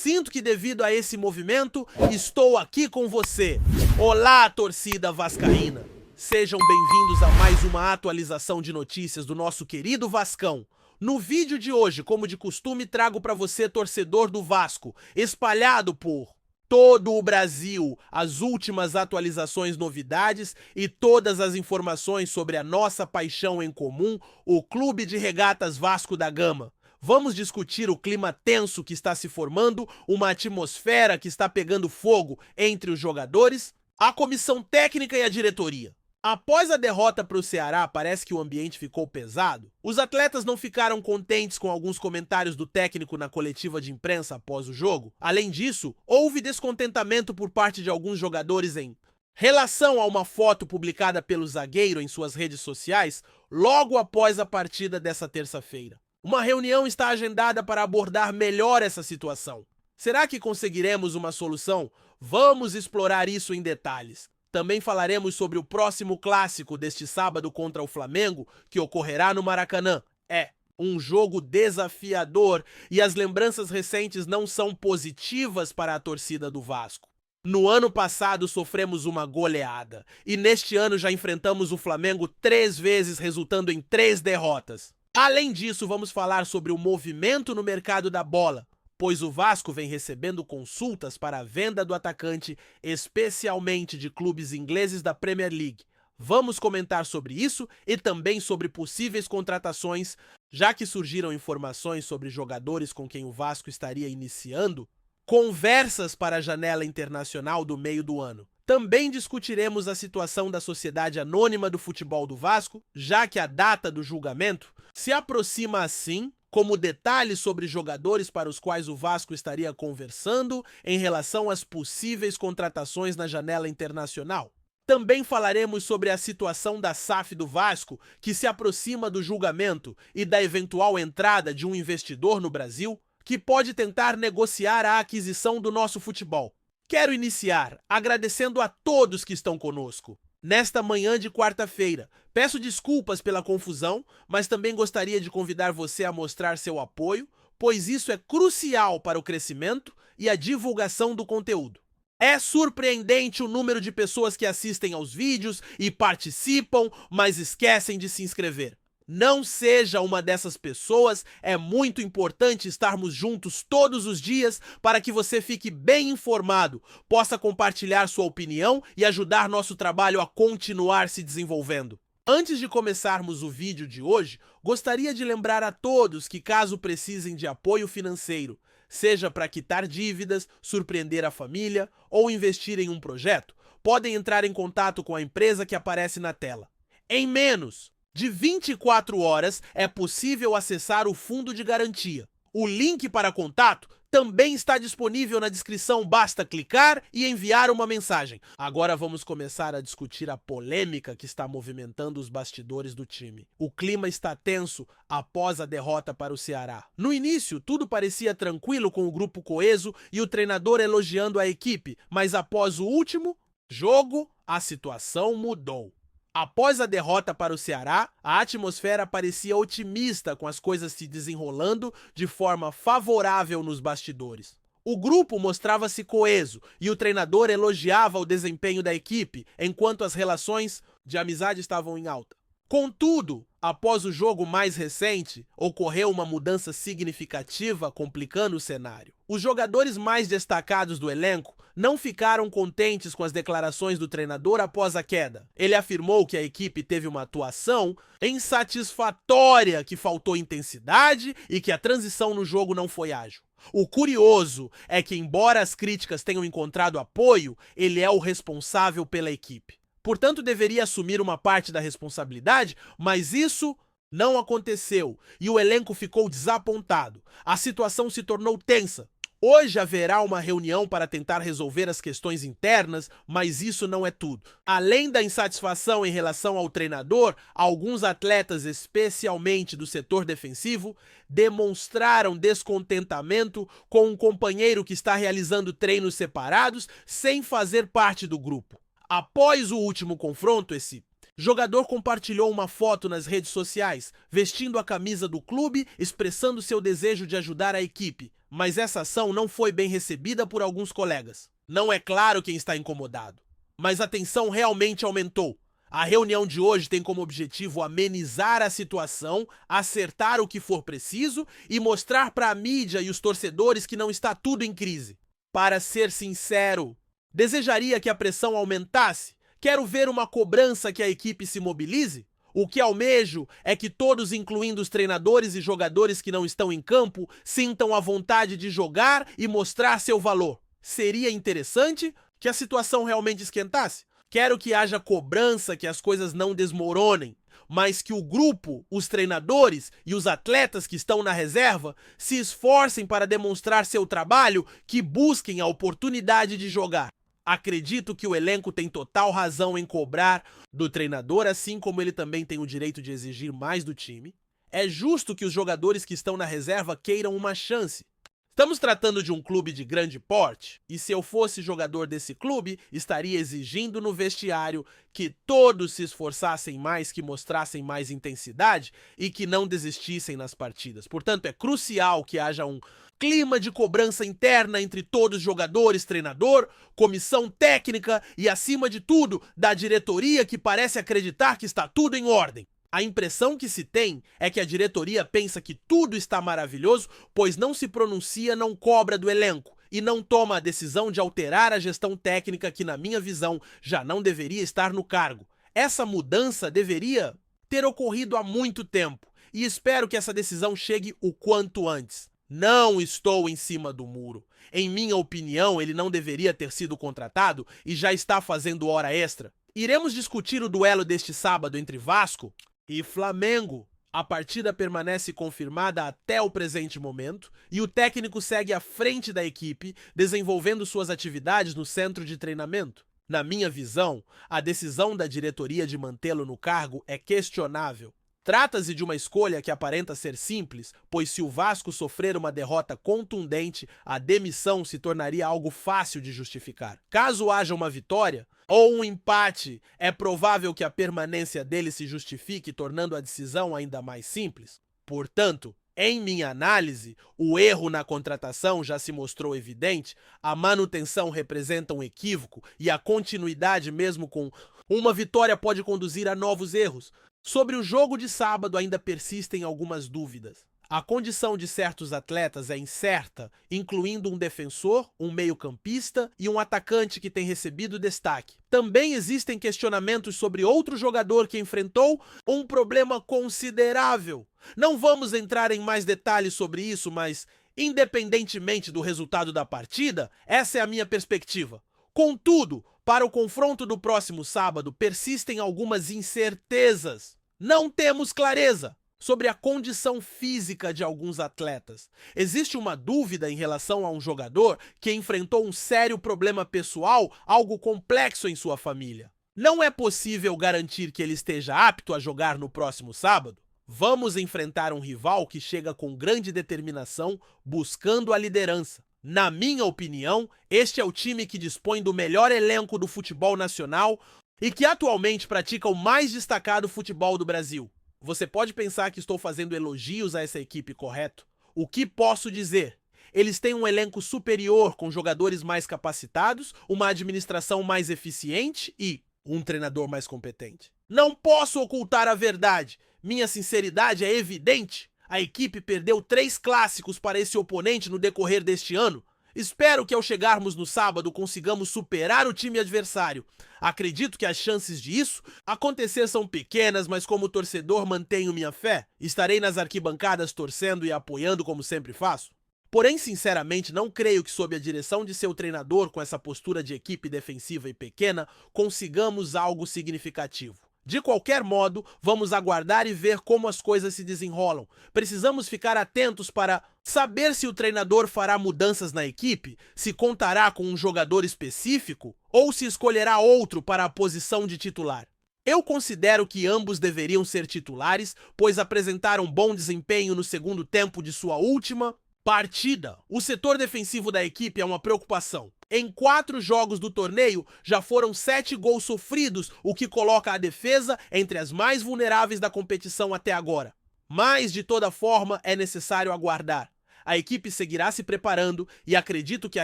Sinto que devido a esse movimento, estou aqui com você. Olá, torcida vascaína. Sejam bem-vindos a mais uma atualização de notícias do nosso querido Vascão. No vídeo de hoje, como de costume, trago para você, torcedor do Vasco, espalhado por todo o Brasil, as últimas atualizações, novidades e todas as informações sobre a nossa paixão em comum, o Clube de Regatas Vasco da Gama. Vamos discutir o clima tenso que está se formando, uma atmosfera que está pegando fogo entre os jogadores, a comissão técnica e a diretoria. Após a derrota para o Ceará, parece que o ambiente ficou pesado. Os atletas não ficaram contentes com alguns comentários do técnico na coletiva de imprensa após o jogo. Além disso, houve descontentamento por parte de alguns jogadores em relação a uma foto publicada pelo zagueiro em suas redes sociais logo após a partida dessa terça-feira. Uma reunião está agendada para abordar melhor essa situação. Será que conseguiremos uma solução? Vamos explorar isso em detalhes. Também falaremos sobre o próximo clássico deste sábado contra o Flamengo, que ocorrerá no Maracanã. É um jogo desafiador e as lembranças recentes não são positivas para a torcida do Vasco. No ano passado sofremos uma goleada e neste ano já enfrentamos o Flamengo 3 vezes, resultando em 3 derrotas. Além disso, vamos falar sobre o movimento no mercado da bola, pois o Vasco vem recebendo consultas para a venda do atacante, especialmente de clubes ingleses da Premier League. Vamos comentar sobre isso e também sobre possíveis contratações, já que surgiram informações sobre jogadores com quem o Vasco estaria iniciando conversas para a janela internacional do meio do ano. Também discutiremos a situação da Sociedade Anônima do Futebol do Vasco, já que a data do julgamento se aproxima assim, como detalhes sobre jogadores para os quais o Vasco estaria conversando em relação às possíveis contratações na janela internacional. Também falaremos sobre a situação da SAF do Vasco, que se aproxima do julgamento e da eventual entrada de um investidor no Brasil, que pode tentar negociar a aquisição do nosso futebol. Quero iniciar agradecendo a todos que estão conosco nesta manhã de quarta-feira. Peço desculpas pela confusão, mas também gostaria de convidar você a mostrar seu apoio, pois isso é crucial para o crescimento e a divulgação do conteúdo. É surpreendente o número de pessoas que assistem aos vídeos e participam, mas esquecem de se inscrever. Não seja uma dessas pessoas, é muito importante estarmos juntos todos os dias para que você fique bem informado, possa compartilhar sua opinião e ajudar nosso trabalho a continuar se desenvolvendo. Antes de começarmos o vídeo de hoje, gostaria de lembrar a todos que caso precisem de apoio financeiro, seja para quitar dívidas, surpreender a família ou investir em um projeto, podem entrar em contato com a empresa que aparece na tela. Em menos de 24 horas é possível acessar o fundo de garantia. O link para contato também está disponível na descrição, basta clicar e enviar uma mensagem. Agora vamos começar a discutir a polêmica que está movimentando os bastidores do time. O clima está tenso após a derrota para o Ceará. No início, tudo parecia tranquilo com o grupo coeso e o treinador elogiando a equipe, mas após o último jogo, a situação mudou. Após a derrota para o Ceará, a atmosfera parecia otimista com as coisas se desenrolando de forma favorável nos bastidores. O grupo mostrava-se coeso e o treinador elogiava o desempenho da equipe, enquanto as relações de amizade estavam em alta. Contudo, após o jogo mais recente, ocorreu uma mudança significativa, complicando o cenário. Os jogadores mais destacados do elenco não ficaram contentes com as declarações do treinador após a queda. Ele afirmou que a equipe teve uma atuação insatisfatória, que faltou intensidade e que a transição no jogo não foi ágil. O curioso é que, embora as críticas tenham encontrado apoio, ele é o responsável pela equipe. Portanto, deveria assumir uma parte da responsabilidade, mas isso não aconteceu e o elenco ficou desapontado. A situação se tornou tensa. Hoje haverá uma reunião para tentar resolver as questões internas, mas isso não é tudo. Além da insatisfação em relação ao treinador, alguns atletas, especialmente do setor defensivo, demonstraram descontentamento com um companheiro que está realizando treinos separados sem fazer parte do grupo. Após o último confronto, esse jogador compartilhou uma foto nas redes sociais, vestindo a camisa do clube, expressando seu desejo de ajudar a equipe, mas essa ação não foi bem recebida por alguns colegas. Não é claro quem está incomodado, mas a tensão realmente aumentou. A reunião de hoje tem como objetivo amenizar a situação, acertar o que for preciso e mostrar para a mídia e os torcedores que não está tudo em crise. Para ser sincero, desejaria que a pressão aumentasse? Quero ver uma cobrança que a equipe se mobilize? O que almejo é que todos, incluindo os treinadores e jogadores que não estão em campo, sintam a vontade de jogar e mostrar seu valor. Seria interessante que a situação realmente esquentasse. Quero que haja cobrança, que as coisas não desmoronem, mas que o grupo, os treinadores e os atletas que estão na reserva se esforcem para demonstrar seu trabalho, que busquem a oportunidade de jogar. Acredito que o elenco tem total razão em cobrar do treinador, assim como ele também tem o direito de exigir mais do time. É justo que os jogadores que estão na reserva queiram uma chance. Estamos tratando de um clube de grande porte, e se eu fosse jogador desse clube, estaria exigindo no vestiário que todos se esforçassem mais, que mostrassem mais intensidade e que não desistissem nas partidas. Portanto, é crucial que haja um clima de cobrança interna entre todos os jogadores, treinador, comissão técnica e, acima de tudo, da diretoria, que parece acreditar que está tudo em ordem. A impressão que se tem é que a diretoria pensa que tudo está maravilhoso, pois não se pronuncia, não cobra do elenco e não toma a decisão de alterar a gestão técnica que, na minha visão, já não deveria estar no cargo. Essa mudança deveria ter ocorrido há muito tempo e espero que essa decisão chegue o quanto antes. Não estou em cima do muro. Em minha opinião, ele não deveria ter sido contratado e já está fazendo hora extra. Iremos discutir o duelo deste sábado entre Vasco e Flamengo. A partida permanece confirmada até o presente momento e o técnico segue à frente da equipe, desenvolvendo suas atividades no centro de treinamento. Na minha visão, a decisão da diretoria de mantê-lo no cargo é questionável. Trata-se de uma escolha que aparenta ser simples, pois se o Vasco sofrer uma derrota contundente, a demissão se tornaria algo fácil de justificar. Caso haja uma vitória ou um empate, é provável que a permanência dele se justifique, tornando a decisão ainda mais simples. Portanto, em minha análise, o erro na contratação já se mostrou evidente, a manutenção representa um equívoco e a continuidade, mesmo com uma vitória, pode conduzir a novos erros. Sobre o jogo de sábado ainda persistem algumas dúvidas. A condição de certos atletas é incerta, incluindo um defensor, um meio-campista e um atacante que tem recebido destaque. Também existem questionamentos sobre outro jogador que enfrentou um problema considerável. Não vamos entrar em mais detalhes sobre isso, mas, independentemente do resultado da partida, essa é a minha perspectiva. Contudo, para o confronto do próximo sábado, persistem algumas incertezas. Não temos clareza sobre a condição física de alguns atletas. Existe uma dúvida em relação a um jogador que enfrentou um sério problema pessoal, algo complexo em sua família. Não é possível garantir que ele esteja apto a jogar no próximo sábado. Vamos enfrentar um rival que chega com grande determinação, buscando a liderança. Na minha opinião, este é o time que dispõe do melhor elenco do futebol nacional e que atualmente pratica o mais destacado futebol do Brasil. Você pode pensar que estou fazendo elogios a essa equipe, correto? O que posso dizer? Eles têm um elenco superior, com jogadores mais capacitados, uma administração mais eficiente e um treinador mais competente. Não posso ocultar a verdade. Minha sinceridade é evidente. A equipe perdeu 3 clássicos para esse oponente no decorrer deste ano. Espero que ao chegarmos no sábado consigamos superar o time adversário. Acredito que as chances disso acontecer são pequenas, mas como torcedor mantenho minha fé. Estarei nas arquibancadas torcendo e apoiando como sempre faço. Porém, sinceramente, não creio que sob a direção de seu treinador, com essa postura de equipe defensiva e pequena, consigamos algo significativo. De qualquer modo, vamos aguardar e ver como as coisas se desenrolam. Precisamos ficar atentos para saber se o treinador fará mudanças na equipe, se contará com um jogador específico ou se escolherá outro para a posição de titular. Eu considero que ambos deveriam ser titulares, pois apresentaram bom desempenho no segundo tempo de sua última partida. O setor defensivo da equipe é uma preocupação. Em 4 jogos do torneio, já foram 7 gols sofridos, o que coloca a defesa entre as mais vulneráveis da competição até agora. Mas, de toda forma, é necessário aguardar. A equipe seguirá se preparando e acredito que a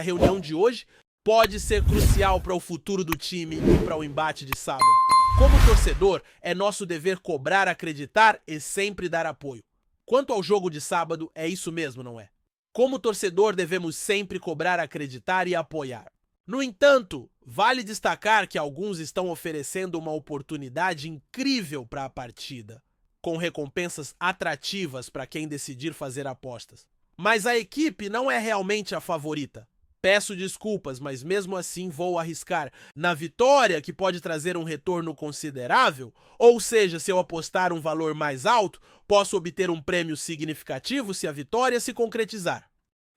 reunião de hoje pode ser crucial para o futuro do time e para o embate de sábado. Como torcedor, é nosso dever cobrar, acreditar e sempre dar apoio. Quanto ao jogo de sábado, é isso mesmo, não é? Como torcedor, devemos sempre cobrar, acreditar e apoiar. No entanto, vale destacar que alguns estão oferecendo uma oportunidade incrível para a partida, com recompensas atrativas para quem decidir fazer apostas. Mas a equipe não é realmente a favorita. Peço desculpas, mas mesmo assim vou arriscar na vitória, que pode trazer um retorno considerável, ou seja, se eu apostar um valor mais alto, posso obter um prêmio significativo se a vitória se concretizar.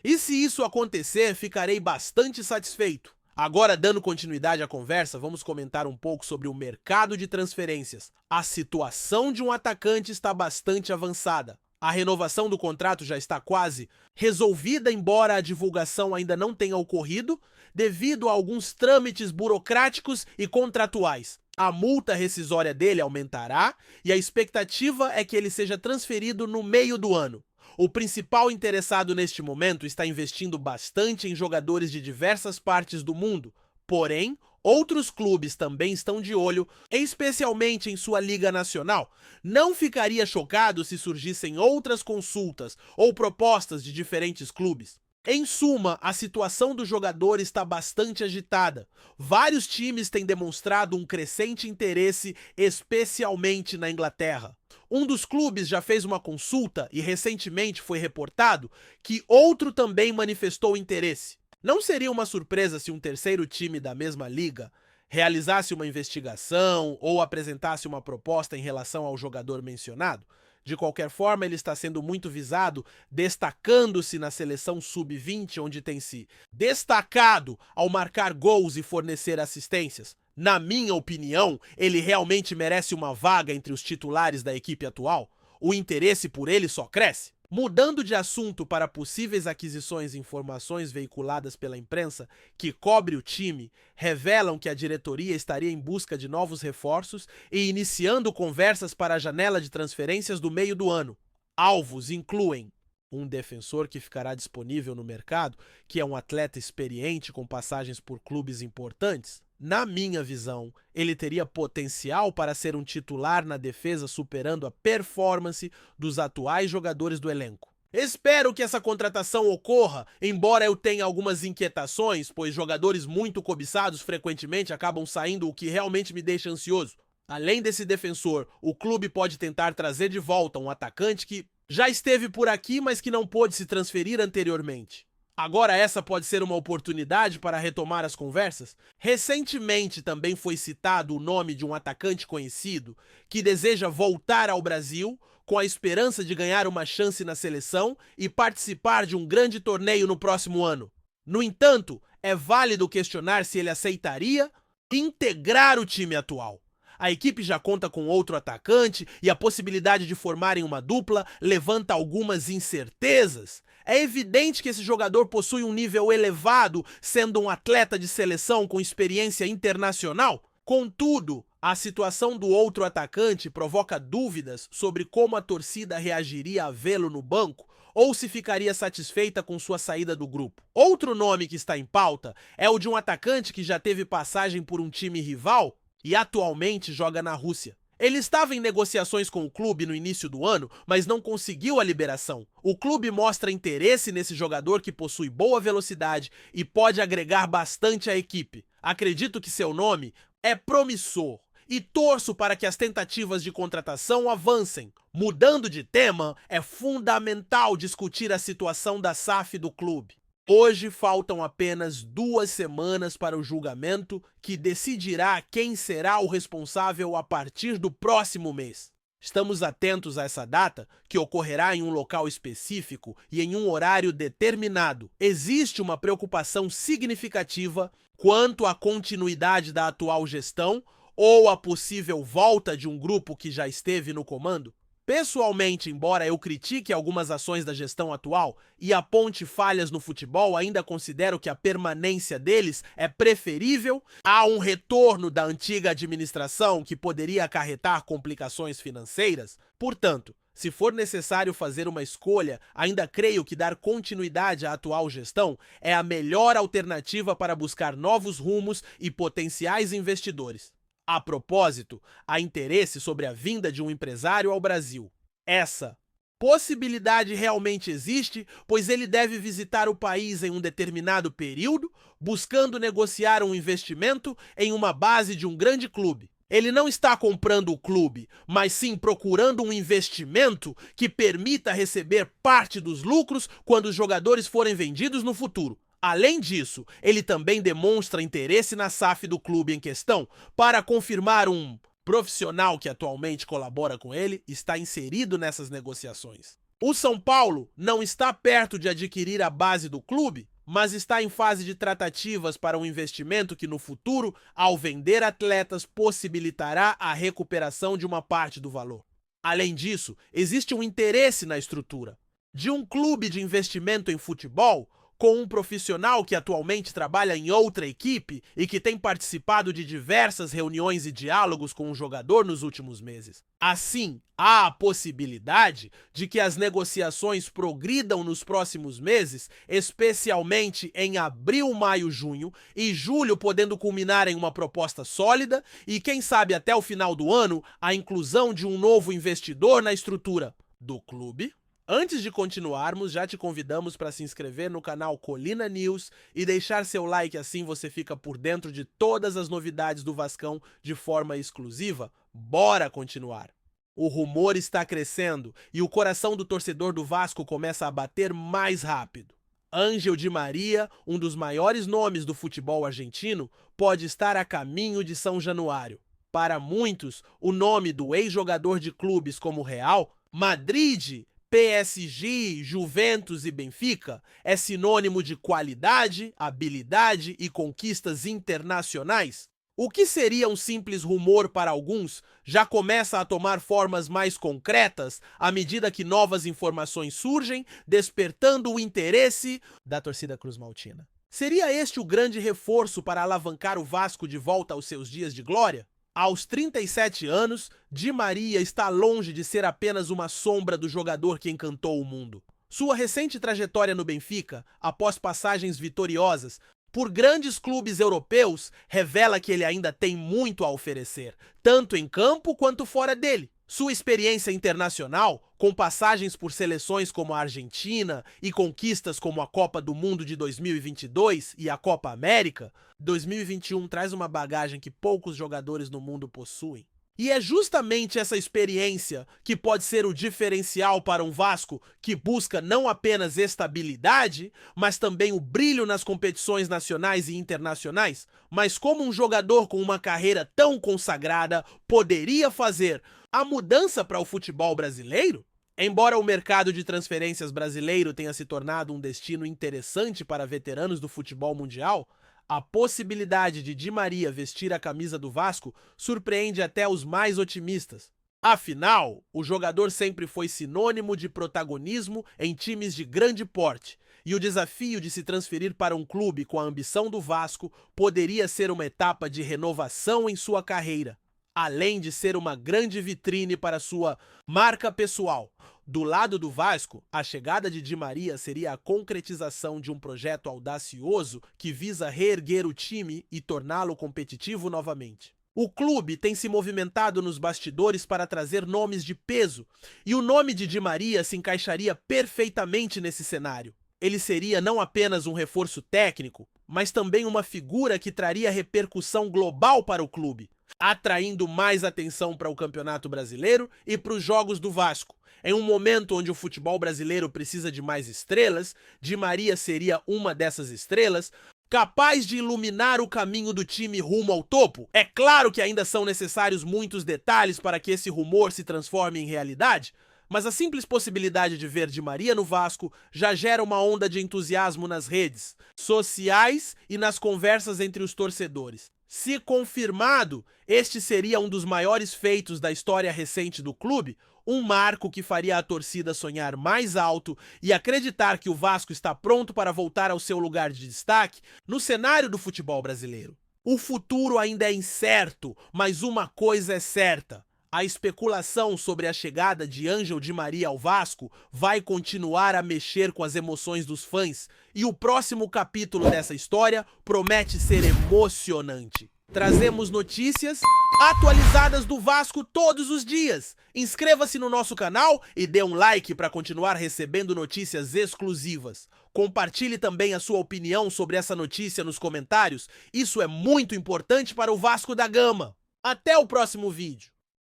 E se isso acontecer, ficarei bastante satisfeito. Agora, dando continuidade à conversa, vamos comentar um pouco sobre o mercado de transferências. A situação de um atacante está bastante avançada. A renovação do contrato já está quase resolvida, embora a divulgação ainda não tenha ocorrido, devido a alguns trâmites burocráticos e contratuais. A multa rescisória dele aumentará e a expectativa é que ele seja transferido no meio do ano. O principal interessado neste momento está investindo bastante em jogadores de diversas partes do mundo, porém, outros clubes também estão de olho, especialmente em sua Liga Nacional. Não ficaria chocado se surgissem outras consultas ou propostas de diferentes clubes. Em suma, a situação do jogador está bastante agitada. Vários times têm demonstrado um crescente interesse, especialmente na Inglaterra. Um dos clubes já fez uma consulta e recentemente foi reportado que outro também manifestou interesse. Não seria uma surpresa se um terceiro time da mesma liga realizasse uma investigação ou apresentasse uma proposta em relação ao jogador mencionado? De qualquer forma, ele está sendo muito visado, destacando-se na seleção sub-20, onde tem se destacado ao marcar gols e fornecer assistências. Na minha opinião, ele realmente merece uma vaga entre os titulares da equipe atual. O interesse por ele só cresce. Mudando de assunto para possíveis aquisições e informações veiculadas pela imprensa que cobre o time, revelam que a diretoria estaria em busca de novos reforços e iniciando conversas para a janela de transferências do meio do ano. Alvos incluem um defensor que ficará disponível no mercado, que é um atleta experiente com passagens por clubes importantes. Na minha visão, ele teria potencial para ser um titular na defesa, superando a performance dos atuais jogadores do elenco. Espero que essa contratação ocorra, embora eu tenha algumas inquietações, pois jogadores muito cobiçados frequentemente acabam saindo, o que realmente me deixa ansioso. Além desse defensor, o clube pode tentar trazer de volta um atacante que já esteve por aqui, mas que não pôde se transferir anteriormente. Agora essa pode ser uma oportunidade para retomar as conversas? Recentemente também foi citado o nome de um atacante conhecido que deseja voltar ao Brasil com a esperança de ganhar uma chance na seleção e participar de um grande torneio no próximo ano. No entanto, é válido questionar se ele aceitaria integrar o time atual. A equipe já conta com outro atacante e a possibilidade de formarem uma dupla levanta algumas incertezas. É evidente que esse jogador possui um nível elevado, sendo um atleta de seleção com experiência internacional. Contudo, a situação do outro atacante provoca dúvidas sobre como a torcida reagiria a vê-lo no banco ou se ficaria satisfeita com sua saída do grupo. Outro nome que está em pauta é o de um atacante que já teve passagem por um time rival e atualmente joga na Rússia. Ele estava em negociações com o clube no início do ano, mas não conseguiu a liberação. O clube mostra interesse nesse jogador que possui boa velocidade e pode agregar bastante à equipe. Acredito que seu nome é promissor e torço para que as tentativas de contratação avancem. Mudando de tema, é fundamental discutir a situação da SAF do clube. Hoje faltam apenas 2 semanas para o julgamento que decidirá quem será o responsável a partir do próximo mês. Estamos atentos a essa data, que ocorrerá em um local específico e em um horário determinado. Existe uma preocupação significativa quanto à continuidade da atual gestão ou a possível volta de um grupo que já esteve no comando. Pessoalmente, embora eu critique algumas ações da gestão atual e aponte falhas no futebol, ainda considero que a permanência deles é preferível a um retorno da antiga administração que poderia acarretar complicações financeiras. Portanto, Se for necessário fazer uma escolha, ainda creio que dar continuidade à atual gestão é a melhor alternativa para buscar novos rumos e potenciais investidores. A propósito, há interesse sobre a vinda de um empresário ao Brasil. Essa possibilidade realmente existe, pois ele deve visitar o país em um determinado período, buscando negociar um investimento em uma base de um grande clube. Ele não está comprando o clube, mas sim procurando um investimento que permita receber parte dos lucros quando os jogadores forem vendidos no futuro. Além disso, ele também demonstra interesse na SAF do clube em questão para confirmar um profissional que atualmente colabora com ele está inserido nessas negociações. O São Paulo não está perto de adquirir a base do clube, mas está em fase de tratativas para um investimento que no futuro, ao vender atletas, possibilitará a recuperação de uma parte do valor. Além disso, existe um interesse na estrutura de um clube de investimento em futebol com um profissional que atualmente trabalha em outra equipe e que tem participado de diversas reuniões e diálogos com o jogador nos últimos meses. Assim, há a possibilidade de que as negociações progridam nos próximos meses, especialmente em abril, maio, junho e julho, podendo culminar em uma proposta sólida e, quem sabe, até o final do ano, a inclusão de um novo investidor na estrutura do clube. Antes de continuarmos, já te convidamos para se inscrever no canal Colina News e deixar seu like, assim você fica por dentro de todas as novidades do Vascão de forma exclusiva. Bora continuar! O rumor está crescendo e o coração do torcedor do Vasco começa a bater mais rápido. Ángel Di Maria, um dos maiores nomes do futebol argentino, pode estar a caminho de São Januário. Para muitos, o nome do ex-jogador de clubes como Real, Madrid, PSG, Juventus e Benfica é sinônimo de qualidade, habilidade e conquistas internacionais. O que seria um simples rumor para alguns já começa a tomar formas mais concretas à medida que novas informações surgem, despertando o interesse da torcida cruzmaltina. Seria este o grande reforço para alavancar o Vasco de volta aos seus dias de glória? Aos 37 anos, Di Maria está longe de ser apenas uma sombra do jogador que encantou o mundo. Sua recente trajetória no Benfica, após passagens vitoriosas por grandes clubes europeus, revela que ele ainda tem muito a oferecer, tanto em campo quanto fora dele. Sua experiência internacional, com passagens por seleções como a Argentina e conquistas como a Copa do Mundo de 2022 e a Copa América, 2021 traz uma bagagem que poucos jogadores no mundo possuem. E é justamente essa experiência que pode ser o diferencial para um Vasco que busca não apenas estabilidade, mas também o brilho nas competições nacionais e internacionais. Mas como um jogador com uma carreira tão consagrada poderia fazer a mudança para o futebol brasileiro? Embora o mercado de transferências brasileiro tenha se tornado um destino interessante para veteranos do futebol mundial, a possibilidade de Di Maria vestir a camisa do Vasco surpreende até os mais otimistas. Afinal, o jogador sempre foi sinônimo de protagonismo em times de grande porte, e o desafio de se transferir para um clube com a ambição do Vasco poderia ser uma etapa de renovação em sua carreira, além de ser uma grande vitrine para sua marca pessoal. Do lado do Vasco, a chegada de Di Maria seria a concretização de um projeto audacioso que visa reerguer o time e torná-lo competitivo novamente. O clube tem se movimentado nos bastidores para trazer nomes de peso, e o nome de Di Maria se encaixaria perfeitamente nesse cenário. Ele seria não apenas um reforço técnico, mas também uma figura que traria repercussão global para o clube, atraindo mais atenção para o Campeonato Brasileiro e para os jogos do Vasco. Em um momento onde o futebol brasileiro precisa de mais estrelas, Di Maria seria uma dessas estrelas, capaz de iluminar o caminho do time rumo ao topo. É claro que ainda são necessários muitos detalhes para que esse rumor se transforme em realidade, mas a simples possibilidade de ver Di Maria no Vasco já gera uma onda de entusiasmo nas redes sociais e nas conversas entre os torcedores. Se confirmado, este seria um dos maiores feitos da história recente do clube, um marco que faria a torcida sonhar mais alto e acreditar que o Vasco está pronto para voltar ao seu lugar de destaque no cenário do futebol brasileiro. O futuro ainda é incerto, mas uma coisa é certa: A especulação sobre a chegada de Ângel Di Maria ao Vasco vai continuar a mexer com as emoções dos fãs e o próximo capítulo dessa história promete ser emocionante. Trazemos notícias atualizadas do Vasco todos os dias. Inscreva-se no nosso canal e dê um like para continuar recebendo notícias exclusivas. Compartilhe também a sua opinião sobre essa notícia nos comentários. Isso é muito importante para o Vasco da Gama. Até o próximo vídeo.